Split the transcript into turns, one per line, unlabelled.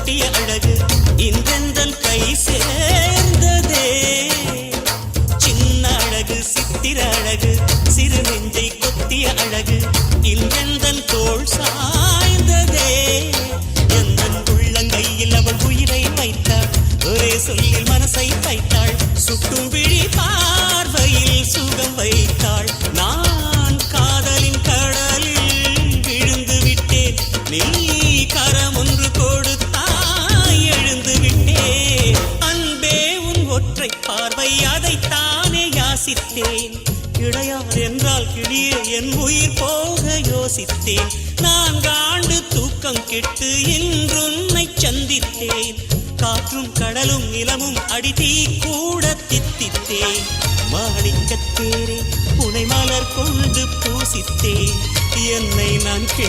கொட்டிய அழகு இன்றெந்தன் கை சேர்ந்ததே. சின்ன அழகு சித்திர அழகு சிறு நெஞ்சை கொத்திய அழகு இன்றெந்தன் தோள் சாய்ந்ததே. எந்தன் உள்ளங்கையில் அவள் உயிரை வைத்தாள், ஒரே சொல்லில் மனசை வைத்தாள், சுட்டும் விழி பார்வையில் சுகம் வைத்தாள். நான் காதலின் கடலில் விழுந்து விட்டேன், நீ கரம் ஒன்று கொடுத்தாய் எழுந்து விட்டேன். அன்பே உன் ஒற்றை பார்வை அதைத்தானே யாசித்தேன். கிடையார் என்றால் கிளியே என் உயிர் போக யோசித்தேன். 4 ஆண்டு தூக்கம் கெட்டு இன்றுன்னை சந்தித்தேன். காற்றும் கடலும் நிலமும் அடித்தீ கூட தித்தித்தேன். மாணிக்கத்தேரே உனை மலர் கொண்டு பூசித்தேன். என்னை நான்